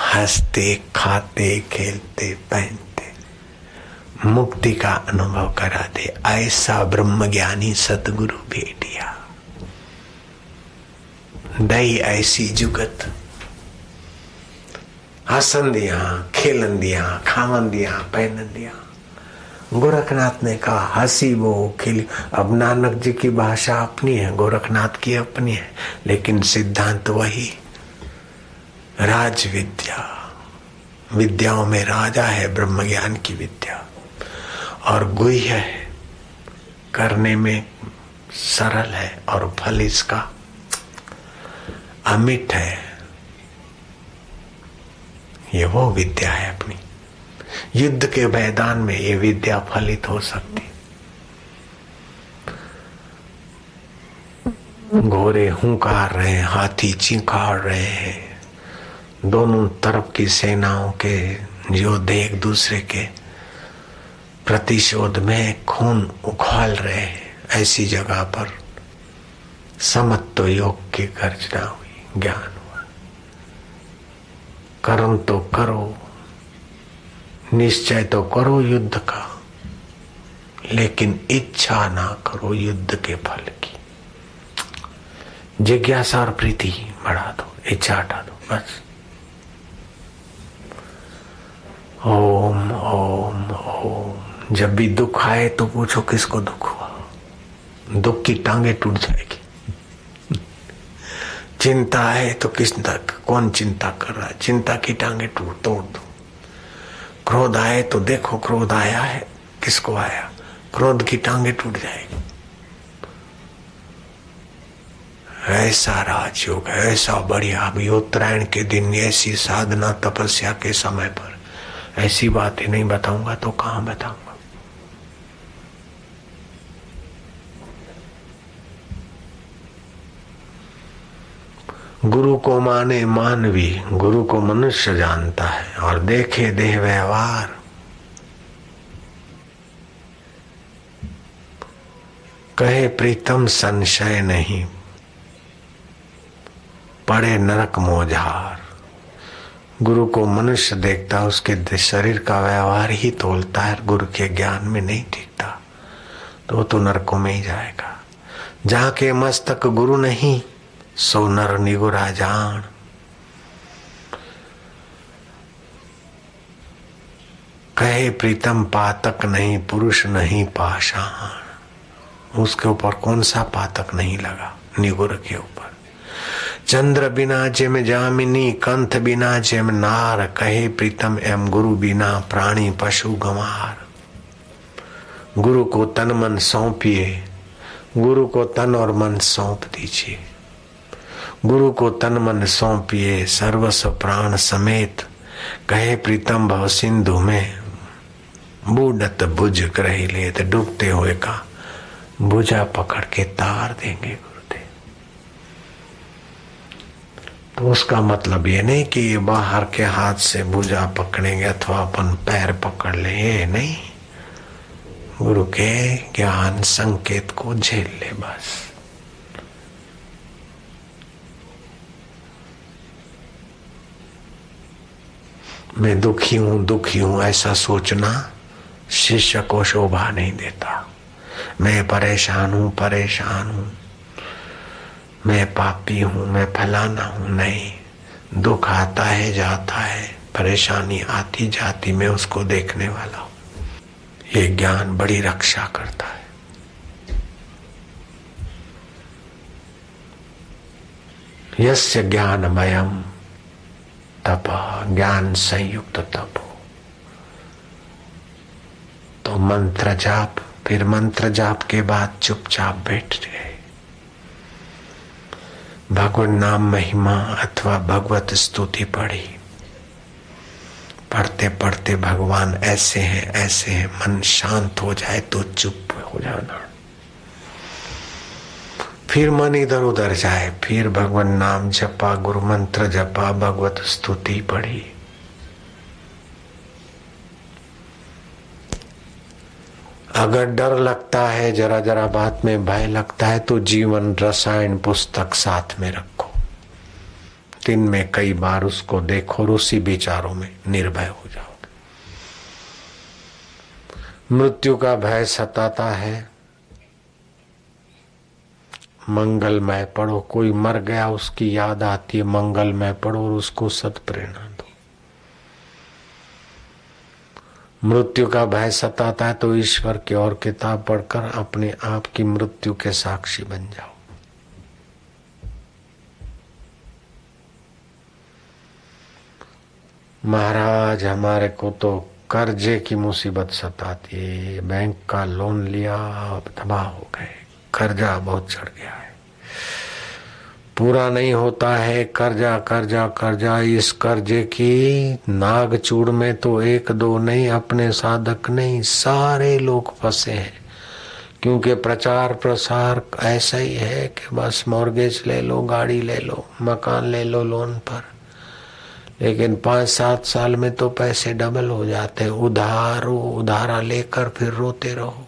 हंसते खाते खेलते पहनते, मुक्ति का अनुभव कराते। ऐसा ब्रह्म ज्ञानी सतगुरु भेटिया, दई ऐसी जुगत। हसंदियां खेलंदियां खावंदियां पहनंदियां। गोरखनाथ ने कहा हंसी वो खिल। अब नानक जी की भाषा अपनी है, गोरखनाथ की अपनी है, लेकिन सिद्धांत वही। राज विद्या, विद्याओं में राजा है ब्रह्म ज्ञान की विद्या, और गुह्य है, करने में सरल है, और फल इसका अमिट है। ये वो विद्या है अपनी। युद्ध के मैदान में ये विद्या फलित हो सकती। घोड़े हुंकार रहे हैं, हाथी चिंकार रहे हैं, दोनों तरफ की सेनाओं के योद्धे एक दूसरे के प्रतिशोध में खून उखाल रहे हैं। ऐसी जगह पर समत्व योग की गर्जना हुई, ज्ञान हुआ। कर्म तो करो, निश्चय तो करो युद्ध का, लेकिन इच्छा ना करो युद्ध के फल की। जिज्ञासा और प्रीति बढ़ा दो, इच्छा हटा दो, बस। ओम ओम ओम। जब भी दुख आए तो पूछो किसको दुख हुआ, दुख की टांगे टूट जाएगी। चिंता है तो कौन चिंता कर रहा है, चिंता की टांगे तोड़ दो। क्रोध आए तो देखो क्रोध आया है, किसको आया, क्रोध की टांगे टूट जाएगी। ऐसा राजयोग, ऐसा बढ़िया। अभी उत्तरायण के दिन ऐसी साधना तपस्या के समय पर ऐसी बातें नहीं बताऊंगा तो कहां बताऊंगा। गुरु को माने मानवी, गुरु को मनुष्य जानता है और देखे देह व्यवहार। कहे प्रीतम संशय नहीं, पड़े नरक मोझार। गुरु को मनुष्य देखता, उसके शरीर का व्यवहार ही तोलता है, गुरु के ज्ञान में नहीं टिकता तो वो तो नरकों में ही जाएगा। जहाँ के मस्तक गुरु नहीं, सो नर निगुरा जान। कहे प्रीतम पातक नहीं, पुरुष नहीं पाषाण। उसके ऊपर कौन सा पातक नहीं लगा, निगुर के ऊपर। चंद्र बिना जेम जामिनी, कंथ बिना जेम नार। कहे प्रीतम एम गुरु बिना, प्राणी पशु गंवार। गुरु को तन मन सौंपिए, गुरु को तन और मन सौंप दीजिए। गुरु को तन मन सौंपिए, सर्वस्व प्राण समेत। कहे प्रीतम भव सिंधु में, बूढ़त भुज ग्रही लेत। डूबते हुए का भुजा पकड़ के तार देंगे गुरुदेव। तो उसका मतलब ये नहीं कि ये बाहर के हाथ से भुजा पकड़ेंगे अथवा अपन पैर पकड़ ले, ये नहीं। गुरु के ज्ञान संकेत को झेल ले बस। मैं दुखी हूं ऐसा सोचना शिष्य को शोभा नहीं देता। मैं परेशान हूं, मैं पापी हूं, मैं फलाना हूं, नहीं। दुख आता है जाता है, परेशानी आती जाती, मैं उसको देखने वाला हूं। ये ज्ञान बड़ी रक्षा करता है। यस्य ज्ञानमयम् तप, ज्ञान संयुक्त तप हो तो मंत्र जाप, फिर मंत्र जाप के बाद चुपचाप बैठ गए। भगवान नाम महिमा अथवा भगवत स्तुति पढ़ी। पढ़ते पढ़ते भगवान ऐसे हैं, मन शांत हो जाए तो चुप हो जाना। फिर मन इधर उधर जाए, फिर भगवान नाम जपा, गुरु मंत्र जपा, भगवत स्तुति पढ़ी। अगर डर लगता है, जरा जरा बात में भय लगता है, तो जीवन रसायन पुस्तक साथ में रखो। दिन में कई बार उसको देखो और उसी विचारों में निर्भय हो जाओगे। मृत्यु का भय सताता है, मंगलमय पढ़ो। कोई मर गया, उसकी याद आती है, मंगलमय पढ़ो और उसको सत प्रेरणा दो। मृत्यु का भय सताता है तो ईश्वर की और किताब पढ़कर अपने आप की मृत्यु के साक्षी बन जाओ। महाराज हमारे को तो कर्जे की मुसीबत सताती है, बैंक का लोन लिया, अब तबाह हो गए, कर्जा बहुत चढ़ गया है। पूरा नहीं होता है, कर्जा कर्जा कर्जा। इस कर्जे की नागचूड़ में तो एक दो नहीं, अपने साधक नहीं, सारे लोग फंसे हैं। क्योंकि प्रचार प्रसार ऐसा ही है कि बस मॉर्गेज ले लो, गाड़ी ले लो, मकान ले लो लोन पर, लेकिन 5-7 साल में तो पैसे डबल हो जाते हैं। उधारा लेकर फिर रोते रहो।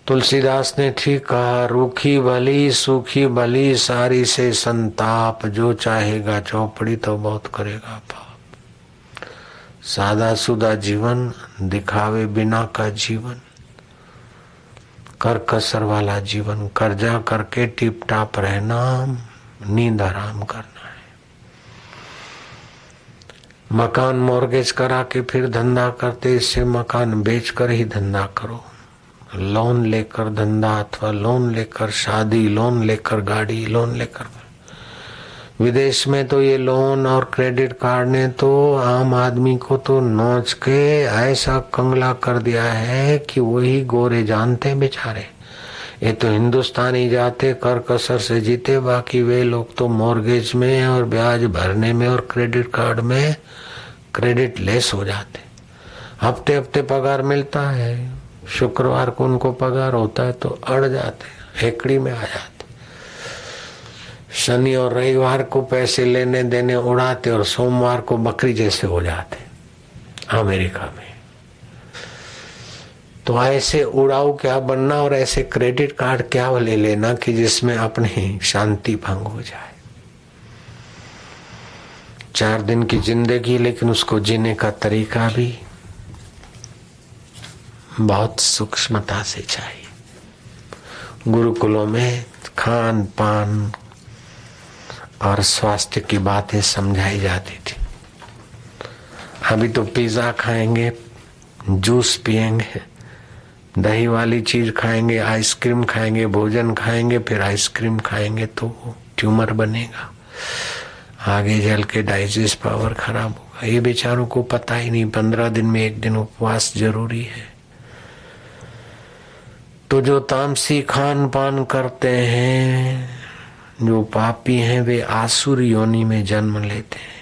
तुलसीदास ने ठीक कहा, रूखी भली सूखी भली सारी से संताप, जो चाहेगा चौपड़ी तो बहुत करेगा पाप। सादा सुदा जीवन, दिखावे बिना का जीवन, कर कसर वाला जीवन, कर्जा करके टिप टाप रहना, नींद आराम करना है। मकान मॉर्गेज करा के फिर धंधा करते, इससे मकान बेचकर ही धंधा करो। लोन लेकर धंधा अथवा लोन लेकर शादी, लोन लेकर गाड़ी, लोन लेकर। विदेश में तो ये लोन और क्रेडिट कार्ड ने तो आम आदमी को तो नोच के ऐसा कंगला कर दिया है कि वही गोरे जानते बेचारे। ये तो हिंदुस्तानी जाते कर कसर से जीते, बाकी वे लोग तो मॉर्गेज में और ब्याज भरने में और क्रेडिट कार्ड में क्रेडिट लेस हो जाते। हफ्ते हफ्ते पगार मिलता है, शुक्रवार को उनको पगार होता है तो अड़ जाते, हेकड़ी में आ जाते। शनि और रविवार को पैसे लेने देने उड़ाते और सोमवार को बकरी जैसे हो जाते अमेरिका में। तो ऐसे उड़ाऊ क्या बनना और ऐसे क्रेडिट कार्ड क्या ले लेना कि जिसमें अपनी शांति भंग हो जाए। 4 दिन की जिंदगी, लेकिन उसको जीने का तरीका भी बहुत सूक्ष्मता से चाहिए। गुरुकुलों में खान पान और स्वास्थ्य की बातें समझाई जाती थी। अभी तो पिज्जा खाएंगे, जूस पिएंगे, दही वाली चीज खाएंगे, आइसक्रीम खाएंगे, भोजन खाएंगे, फिर आइसक्रीम खाएंगे तो ट्यूमर बनेगा, आगे चल के डाइजेस्ट पावर खराब होगा। ये बेचारों को पता ही नहीं। 15 दिन में 1 दिन उपवास जरूरी है। तो जो तामसी खान पान करते हैं, जो पापी हैं, वे आसुर योनि में जन्म लेते हैं।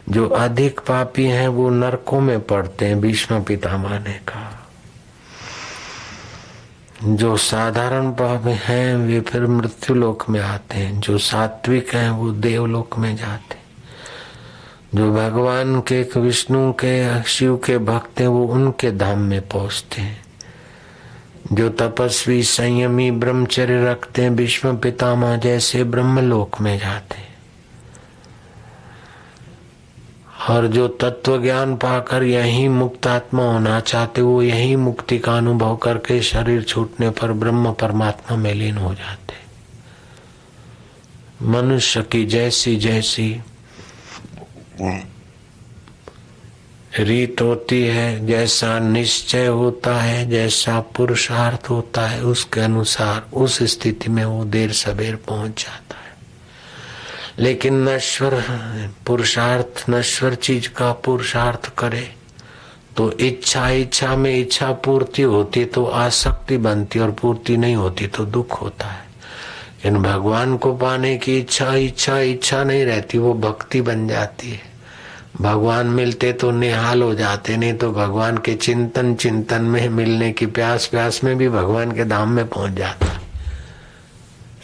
जो अधिक पापी हैं वो नरकों में पड़ते हैं, भीष्म पितामह ने कहा। जो साधारण पापी हैं वे फिर मृत्यु लोक में आते हैं, जो सात्विक हैं वो देवलोक में जाते हैं। जो भगवान के, विष्णु के, शिव के भक्त हैं वो उनके धाम में पहुंचते हैं। जो तपस्वी संयमी ब्रह्मचर्य रखते हैं, भीष्म पितामह जैसे ब्रह्मलोक में जाते हैं। और जो तत्व ज्ञान पाकर यही मुक्त आत्मा होना चाहते, वो यही मुक्ति का अनुभव करके शरीर छूटने पर ब्रह्म परमात्मा में लीन हो जाते। मनुष्य की जैसी जैसी रीत होती है, जैसा निश्चय होता है, जैसा पुरुषार्थ होता है, उसके अनुसार उस स्थिति में वो देर सबेर पहुंच जाता है। लेकिन नश्वर पुरुषार्थ, नश्वर चीज का पुरुषार्थ करे तो इच्छा में इच्छा पूर्ति होती तो आसक्ति बनती, और पूर्ति नहीं होती तो दुख होता है। इन भगवान को पाने की इच्छा नहीं रहती, वो भक्ति बन जाती है। भगवान मिलते तो निहाल हो जाते, नहीं तो भगवान के चिंतन में मिलने की प्यास में भी भगवान के धाम में पहुंच जाता।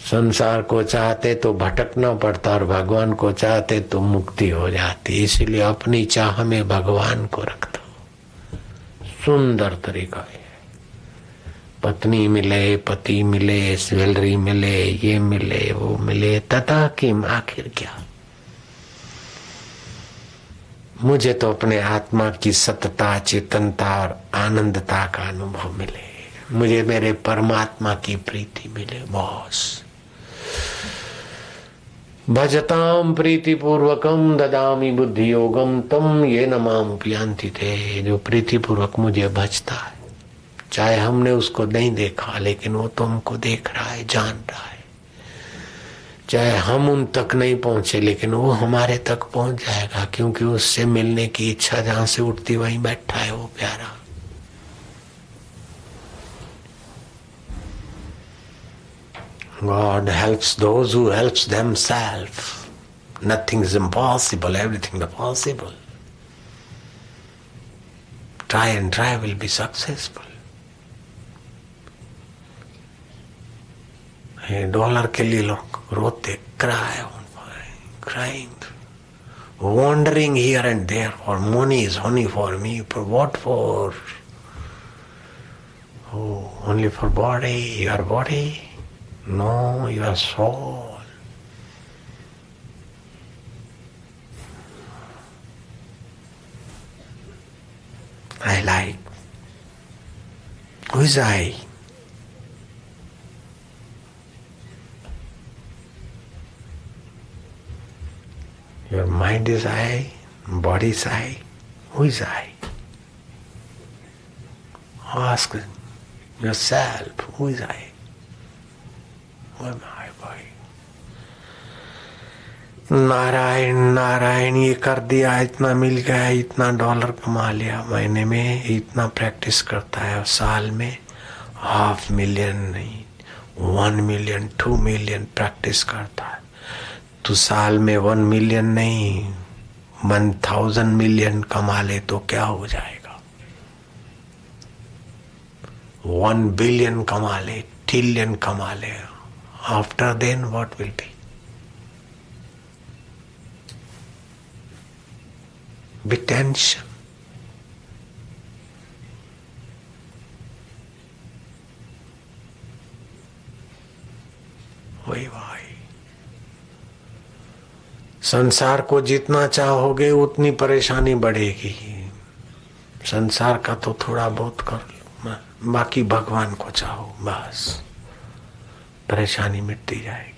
संसार को चाहते तो भटकना पड़ता, और भगवान को चाहते तो मुक्ति हो जाती। इसलिए अपनी चाह में भगवान को रख दो। सुंदर तरीका है। पत्नी मिले, पति मिले, ज्वेलरी मिले, ये मिले, वो मिले, तथा किम, आखिर क्या। मुझे तो अपने आत्मा की सतता, चेतनता और आनंदता का अनुभव मिले, मुझे मेरे परमात्मा की प्रीति मिले। बॉस भजताम प्रीति पूर्वकम ददामी बुद्धि योगम तम ये नमाम उपयांति थे। जो प्रीति पूर्वक मुझे भजता है, चाहे हमने उसको नहीं देखा, लेकिन वो तो हमको देख रहा है, जान रहा है। चाहे हम उन तक नहीं पहुंचे, लेकिन वो हमारे तक पहुंच जाएगा, क्योंकि उससे मिलने की इच्छा जहां से उठती वहीं बैठा है वो प्यारा। God helps those who helps themselves. Nothing is impossible, everything is possible. Try and try will be successful. Dollar के लिए लोग रोते, crying, wandering here and there for money is only for me. For what for? Oh, only for body, your body? No, your soul. I like. Who is I? Your mind is I, body is I. Who is I? Ask yourself, who is I? Who am I, boy? Narayan Narayan, ये कर दिया, इतना मिल गया, इतना dollar कमा लिया महीने में, इतना प्रैक्टिस करता है साल में 500,000 नहीं, 1 million 2 million प्रैक्टिस करता है। तो साल में 1 million नहीं 1,000 million कमा ले तो क्या हो जाएगा? 1 billion कमा ले, trillion कमा ले, after then what will be? Be tension. वही भाई, संसार को जितना चाहोगे उतनी परेशानी बढ़ेगी। संसार का तो थोड़ा बहुत कर लो, बाकी भगवान को चाहो, बस परेशानी मिटती जाएगी।